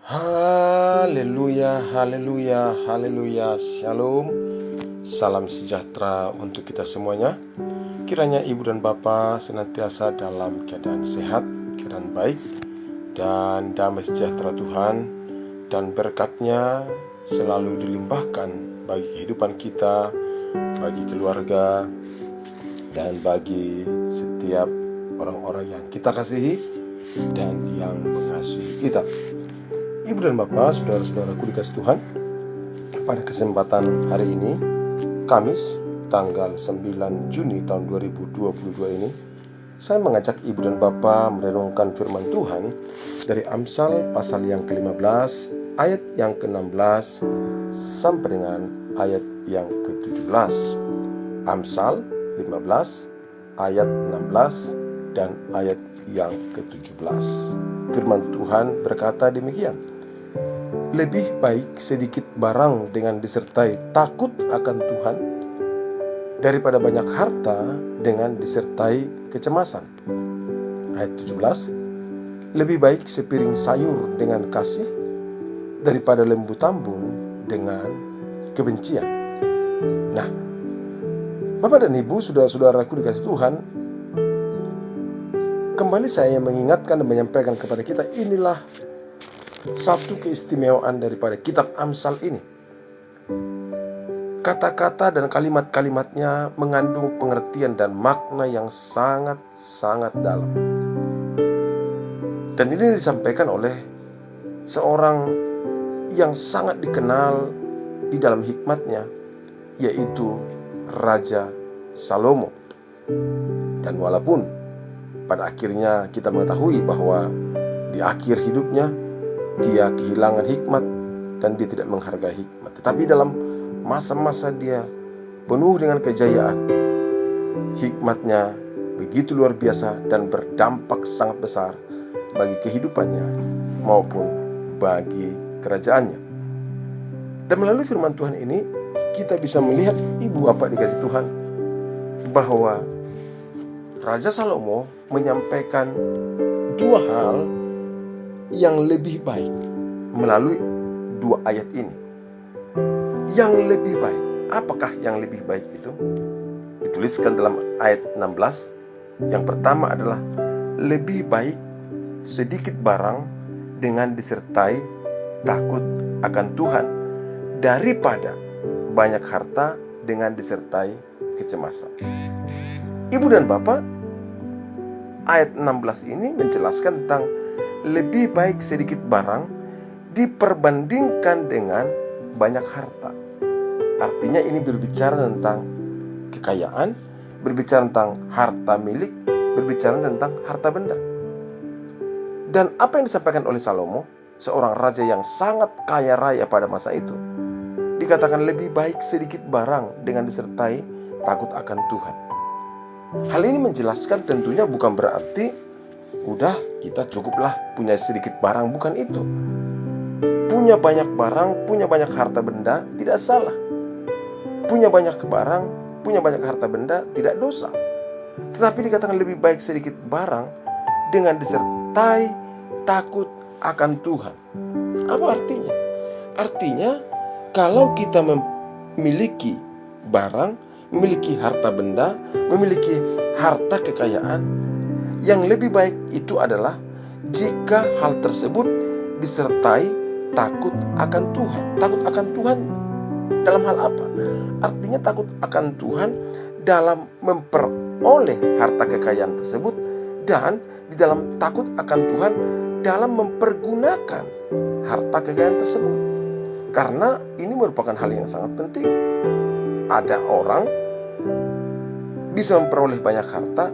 Haleluya, haleluya, haleluya. Shalom. Salam sejahtera untuk kita semuanya. Kiranya Ibu dan Bapa senantiasa dalam keadaan sehat, keadaan baik, dan damai sejahtera Tuhan dan berkat-Nya selalu dilimpahkan bagi kehidupan kita, bagi keluarga, dan bagi setiap orang-orang yang kita kasihi dan yang mengasihi kita. Ibu dan Bapak, saudara-saudaraku dikasih Tuhan, pada kesempatan hari ini, Kamis, tanggal 9 Juni tahun 2022 ini, saya mengajak Ibu dan Bapak merenungkan firman Tuhan dari Amsal pasal yang ke-15, ayat yang ke-16, sampai dengan ayat yang ke-17. Amsal 15, ayat 16, dan ayat yang ke-17. Firman Tuhan berkata demikian: lebih baik sedikit barang dengan disertai takut akan Tuhan daripada banyak harta dengan disertai kecemasan. Ayat 17, lebih baik sepiring sayur dengan kasih daripada lembu tambung dengan kebencian. Nah, Bapak dan Ibu, saudara-saudaraku dikasih Tuhan, kembali saya mengingatkan dan menyampaikan kepada kita, inilah satu keistimewaan daripada kitab Amsal ini. Kata-kata dan kalimat-kalimatnya mengandung pengertian dan makna yang sangat-sangat dalam. Dan ini disampaikan oleh seorang yang sangat dikenal di dalam hikmatnya, yaitu Raja Salomo. Dan walaupun pada akhirnya kita mengetahui bahwa di akhir hidupnya dia kehilangan hikmat dan dia tidak menghargai hikmat, tetapi dalam masa-masa dia penuh dengan kejayaan, hikmatnya begitu luar biasa dan berdampak sangat besar bagi kehidupannya maupun bagi kerajaannya. Dan melalui firman Tuhan ini kita bisa melihat, Ibu Bapak dikasih Tuhan, bahwa Raja Salomo menyampaikan dua hal yang lebih baik melalui dua ayat ini. Yang lebih baik, apakah yang lebih baik itu? Dituliskan dalam ayat 16. Yang pertama adalah lebih baik sedikit barang dengan disertai takut akan Tuhan daripada banyak harta dengan disertai kecemasan. Ibu dan Bapak, ayat 16 ini menjelaskan tentang lebih baik sedikit barang diperbandingkan dengan banyak harta. Artinya ini berbicara tentang kekayaan, berbicara tentang harta milik, berbicara tentang harta benda. Dan apa yang disampaikan oleh Salomo, seorang raja yang sangat kaya raya pada masa itu, dikatakan lebih baik sedikit barang dengan disertai takut akan Tuhan. Hal ini menjelaskan tentunya bukan berarti udah kita cukuplah punya sedikit barang, bukan itu. Punya banyak barang, punya banyak harta benda tidak salah. Punya banyak barang, punya banyak harta benda tidak dosa. Tetapi dikatakan lebih baik sedikit barang dengan disertai takut akan Tuhan. Apa artinya? Artinya kalau kita memiliki barang, memiliki harta benda, memiliki harta kekayaan, yang lebih baik itu adalah jika hal tersebut disertai takut akan Tuhan. Takut akan Tuhan dalam hal apa? Artinya takut akan Tuhan dalam memperoleh harta kekayaan tersebut, dan di dalam takut akan Tuhan dalam mempergunakan harta kekayaan tersebut. Karena ini merupakan hal yang sangat penting. Ada orang bisa memperoleh banyak harta,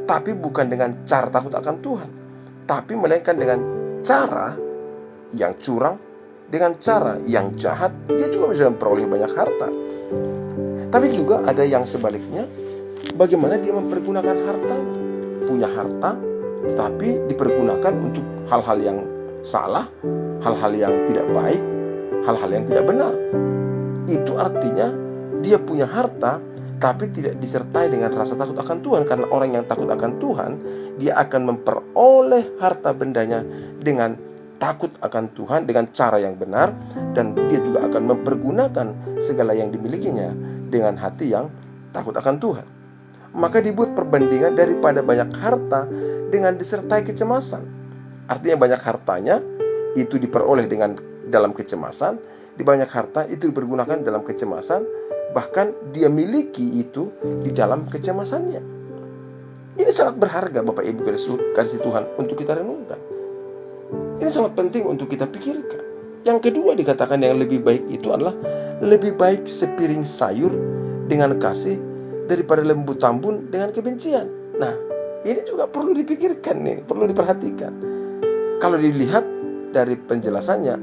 tapi bukan dengan cara takut akan Tuhan, tapi melainkan dengan cara yang curang, dengan cara yang jahat, dia juga bisa memperoleh banyak harta. Tapi juga ada yang sebaliknya, bagaimana dia mempergunakan hartanya. Punya harta, tetapi dipergunakan untuk hal-hal yang salah, hal-hal yang tidak baik, hal-hal yang tidak benar. Itu artinya dia punya harta, tapi tidak disertai dengan rasa takut akan Tuhan. Karena orang yang takut akan Tuhan, dia akan memperoleh harta bendanya dengan takut akan Tuhan dengan cara yang benar, dan dia juga akan mempergunakan segala yang dimilikinya dengan hati yang takut akan Tuhan. Maka dibuat perbandingan daripada banyak harta dengan disertai kecemasan. Artinya banyak hartanya itu diperoleh dalam kecemasan, di banyak harta itu dipergunakan dalam kecemasan, bahkan dia miliki itu di dalam kecemasannya. Ini sangat berharga Bapak Ibu kasih Tuhan untuk kita renungkan. Ini sangat penting untuk kita pikirkan. Yang kedua dikatakan yang lebih baik itu adalah lebih baik sepiring sayur dengan kasih daripada lembu tambun dengan kebencian. Nah, ini juga perlu dipikirkan nih, perlu diperhatikan. Kalau dilihat dari penjelasannya,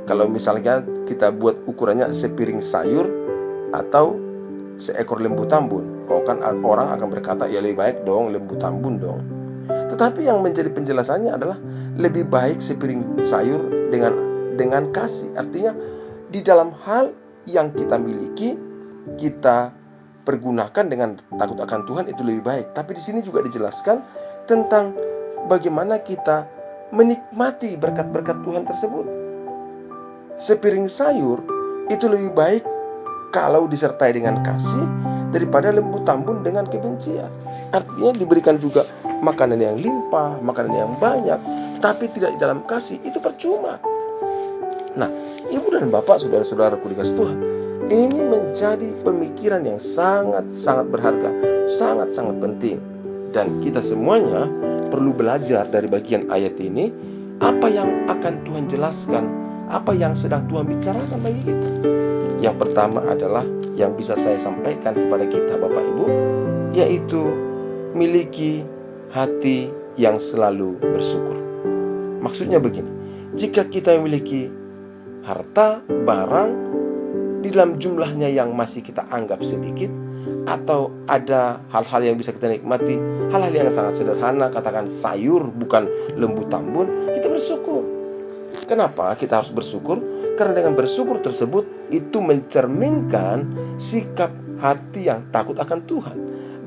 kalau misalnya kita buat ukurannya sepiring sayur atau seekor lembu tambun, kan orang akan berkata ya lebih baik dong lembu tambun dong. Tetapi yang menjadi penjelasannya adalah lebih baik sepiring sayur dengan kasih. Artinya di dalam hal yang kita miliki, kita pergunakan dengan takut akan Tuhan itu lebih baik. Tapi di sini juga dijelaskan tentang bagaimana kita menikmati berkat-berkat Tuhan tersebut. Sepiring sayur itu lebih baik kalau disertai dengan kasih daripada lembu tambun dengan kebencian. Artinya diberikan juga makanan yang limpah, makanan yang banyak, tapi tidak di dalam kasih, itu percuma. Nah, Ibu dan Bapak, saudara-saudaraku dikasih Tuhan, ini menjadi pemikiran yang sangat-sangat berharga, sangat-sangat penting. Dan kita semuanya perlu belajar dari bagian ayat ini, apa yang akan Tuhan jelaskan, apa yang sedang Tuhan bicarakan bagi kita. Yang pertama adalah yang bisa saya sampaikan kepada kita Bapak Ibu, yaitu miliki hati yang selalu bersyukur. Maksudnya begini, jika kita memiliki harta, barang di dalam jumlahnya yang masih kita anggap sedikit, atau ada hal-hal yang bisa kita nikmati, hal-hal yang sangat sederhana, katakan sayur bukan lembu tambun, kita bersyukur. Kenapa kita harus bersyukur? Karena dengan bersyukur tersebut itu mencerminkan sikap hati yang takut akan Tuhan.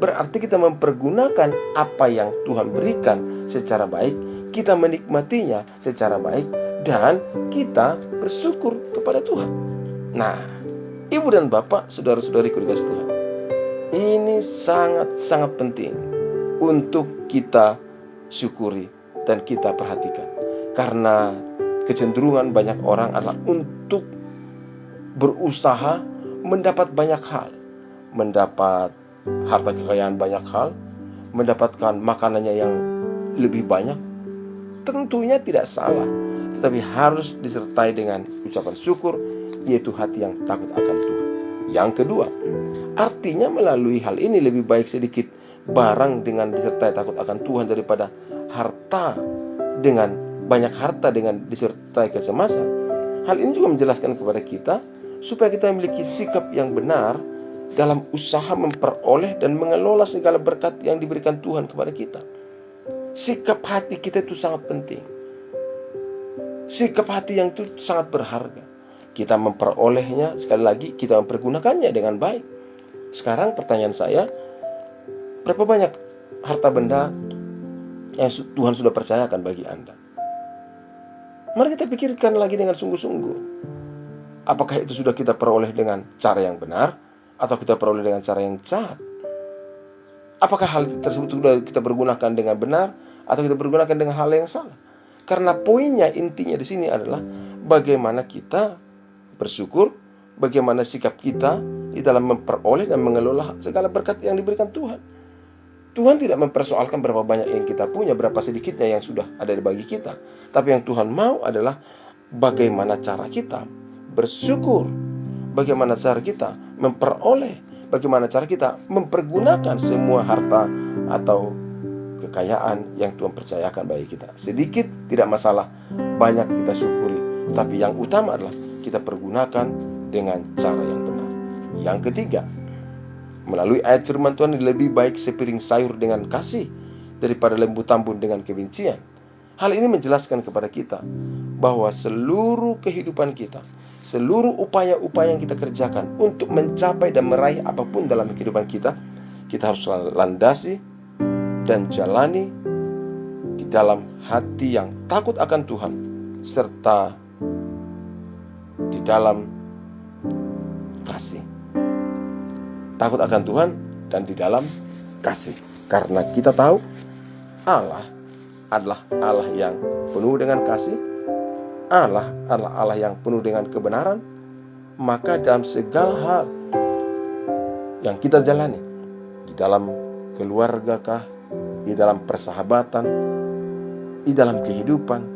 Berarti kita mempergunakan apa yang Tuhan berikan secara baik, kita menikmatinya secara baik, dan kita bersyukur kepada Tuhan. Nah, Ibu dan Bapak, saudara-saudariku dikasih Tuhan, ini sangat-sangat penting untuk kita syukuri dan kita perhatikan. Karena kecenderungan banyak orang adalah untuk berusaha mendapat banyak hal, mendapat harta kekayaan banyak hal, mendapatkan makanannya yang lebih banyak. Tentunya tidak salah, tetapi harus disertai dengan ucapan syukur, yaitu hati yang takut akan Tuhan. Yang kedua, artinya melalui hal ini lebih baik sedikit barang dengan disertai takut akan Tuhan daripada harta dengan banyak harta dengan disertai kecemasan. Hal ini juga menjelaskan kepada kita supaya kita memiliki sikap yang benar dalam usaha memperoleh dan mengelola segala berkat yang diberikan Tuhan kepada kita. Sikap hati kita itu sangat penting. Sikap hati yang itu sangat berharga. Kita memperolehnya, sekali lagi kita mempergunakannya dengan baik. Sekarang pertanyaan saya, berapa banyak harta benda yang Tuhan sudah percayakan bagi Anda? Mari kita pikirkan lagi dengan sungguh-sungguh. Apakah itu sudah kita peroleh dengan cara yang benar, atau kita peroleh dengan cara yang jahat? Apakah hal tersebut sudah kita pergunakan dengan benar, atau kita pergunakan dengan hal yang salah? Karena poinnya, intinya di sini adalah bagaimana kita bersyukur, bagaimana sikap kita di dalam memperoleh dan mengelola segala berkat yang diberikan Tuhan. Tuhan tidak mempersoalkan berapa banyak yang kita punya, berapa sedikitnya yang sudah ada bagi kita. Tapi yang Tuhan mau adalah bagaimana cara kita bersyukur, bagaimana cara kita memperoleh, bagaimana cara kita mempergunakan semua harta atau kekayaan yang Tuhan percayakan bagi kita. Sedikit tidak masalah, banyak kita syukuri. Tapi yang utama adalah kita pergunakan dengan cara yang benar. Yang ketiga, melalui ayat firman Tuhan, lebih baik sepiring sayur dengan kasih daripada lembu tambun dengan kebencian. Hal ini menjelaskan kepada kita bahwa seluruh kehidupan kita, seluruh upaya-upaya yang kita kerjakan untuk mencapai dan meraih apapun dalam kehidupan kita, kita harus landasi dan jalani di dalam hati yang takut akan Tuhan, serta di dalam kasih. Takut akan Tuhan dan di dalam kasih. Karena kita tahu Allah adalah Allah yang penuh dengan kasih. Allah adalah Allah yang penuh dengan kebenaran. Maka dalam segala hal yang kita jalani, di dalam keluarga kah, di dalam persahabatan, di dalam kehidupan,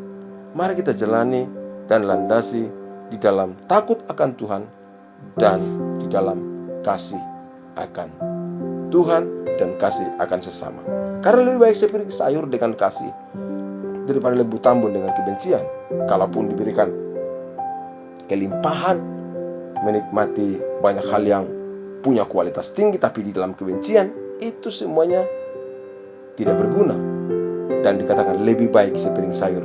mari kita jalani dan landasi di dalam takut akan Tuhan dan di dalam kasih akan Tuhan dan kasih akan sesama. Karena lebih baik sepiring sayur dengan kasih daripada lembu tambun dengan kebencian. Kalaupun diberikan kelimpahan, menikmati banyak hal yang punya kualitas tinggi, tapi di dalam kebencian, itu semuanya tidak berguna. Dan dikatakan lebih baik sepiring sayur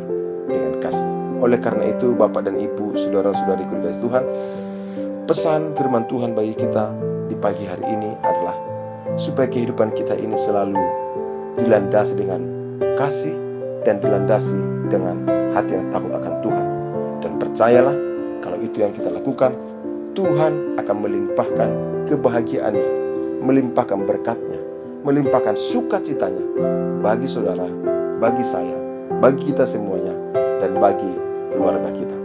dengan kasih. Oleh karena itu, Bapak dan Ibu, saudara-saudariku dikasihi Tuhan, pesan firman Tuhan bagi kita di pagi hari ini adalah supaya kehidupan kita ini selalu dilandasi dengan kasih dan dilandasi dengan hati yang takut akan Tuhan. Dan percayalah, kalau itu yang kita lakukan, Tuhan akan melimpahkan kebahagiaannya, melimpahkan berkatnya, melimpahkan sukacitanya bagi saudara, bagi saya, bagi kita semuanya, dan bagi keluarga kita.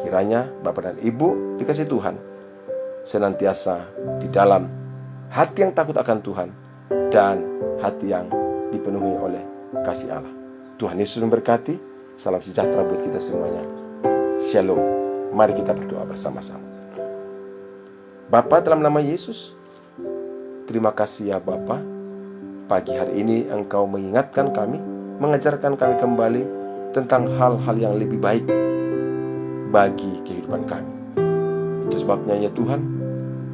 Kiranya Bapak dan Ibu dikasihi Tuhan senantiasa di dalam hati yang takut akan Tuhan dan hati yang dipenuhi oleh kasih Allah. Tuhan Yesus memberkati. Salam sejahtera buat kita semuanya. Shalom. Mari kita berdoa bersama-sama. Bapa, dalam nama Yesus, terima kasih ya Bapa. Pagi hari ini Engkau mengingatkan kami, mengajarkan kami kembali tentang hal-hal yang lebih baik bagi kehidupan kami. Itu sebabnya ya Tuhan,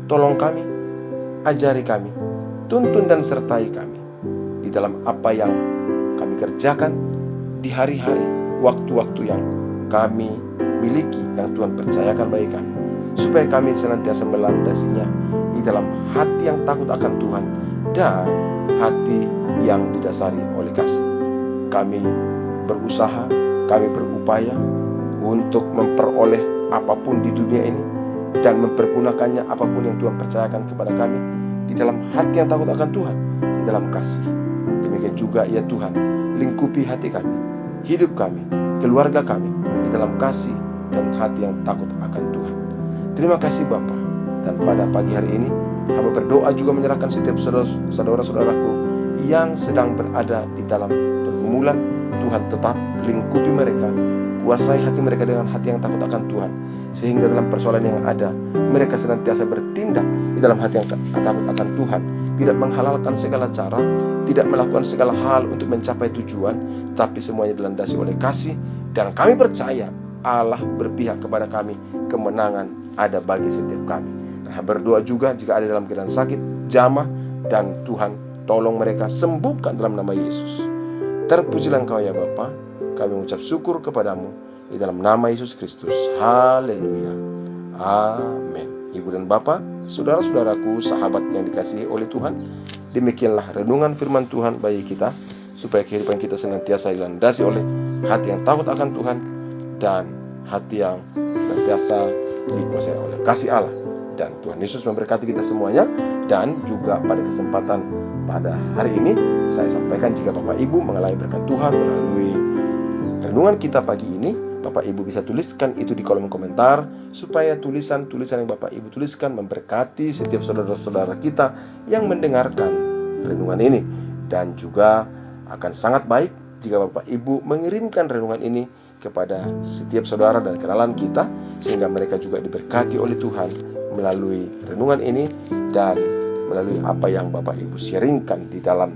tolong kami, ajari kami, tuntun dan sertai kami di dalam apa yang kami kerjakan di hari-hari, waktu-waktu yang kami miliki, yang Tuhan percayakan bagi kami, supaya kami senantiasa melandasinya di dalam hati yang takut akan Tuhan dan hati yang didasari oleh kasih. Kami berusaha, kami berupaya untuk memperoleh apapun di dunia ini dan mempergunakannya apapun yang Tuhan percayakan kepada kami di dalam hati yang takut akan Tuhan, di dalam kasih. Demikian juga ya Tuhan, lingkupi hati kami, hidup kami, keluarga kami di dalam kasih dan hati yang takut akan Tuhan. Terima kasih Bapa. Dan pada pagi hari ini hamba berdoa juga menyerahkan setiap saudara-saudaraku yang sedang berada di dalam pergumulan. Tuhan tetap lingkupi mereka, kuasai hati mereka dengan hati yang takut akan Tuhan, sehingga dalam persoalan yang ada mereka senantiasa bertindak di dalam hati yang takut akan Tuhan, tidak menghalalkan segala cara, tidak melakukan segala hal untuk mencapai tujuan, tapi semuanya dilandasi oleh kasih. Dan kami percaya Allah berpihak kepada kami, kemenangan ada bagi setiap kami. Nah, berdoa juga jika ada dalam keadaan sakit, jamah, dan Tuhan tolong mereka sembuhkan dalam nama Yesus. Terpujilah Engkau ya Bapa. Kami mengucap syukur kepadamu di dalam nama Yesus Kristus. Haleluya. Amin. Ibu dan Bapak, saudara-saudaraku, sahabat yang dikasihi oleh Tuhan, demikianlah renungan firman Tuhan bagi kita, supaya kehidupan kita senantiasa dilandasi oleh hati yang takut akan Tuhan dan hati yang senantiasa dikuasai oleh kasih Allah. Dan Tuhan Yesus memberkati kita semuanya. Dan juga pada kesempatan pada hari ini, saya sampaikan jika Bapak Ibu mengalami berkat Tuhan melalui renungan kita pagi ini, Bapak Ibu bisa tuliskan itu di kolom komentar, supaya tulisan-tulisan yang Bapak Ibu tuliskan memberkati setiap saudara-saudara kita yang mendengarkan renungan ini. Dan juga akan sangat baik jika Bapak Ibu mengirimkan renungan ini kepada setiap saudara dan kenalan kita, sehingga mereka juga diberkati oleh Tuhan melalui renungan ini dan melalui apa yang Bapak Ibu sharingkan di dalam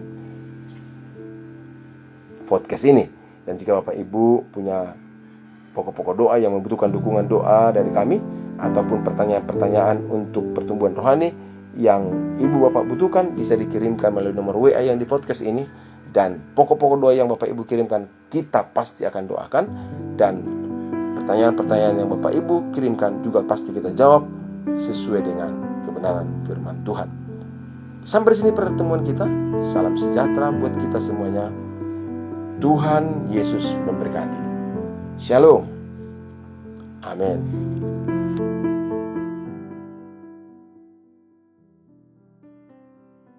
podcast ini. Dan jika Bapak Ibu punya pokok-pokok doa yang membutuhkan dukungan doa dari kami, ataupun pertanyaan-pertanyaan untuk pertumbuhan rohani yang Ibu Bapak butuhkan, bisa dikirimkan melalui nomor WA yang di podcast ini. Dan pokok-pokok doa yang Bapak Ibu kirimkan, kita pasti akan doakan. Dan pertanyaan-pertanyaan yang Bapak Ibu kirimkan juga pasti kita jawab sesuai dengan kebenaran firman Tuhan. Sampai di sini pertemuan kita. Salam sejahtera buat kita semuanya. Tuhan Yesus memberkati. Shalom. Amin.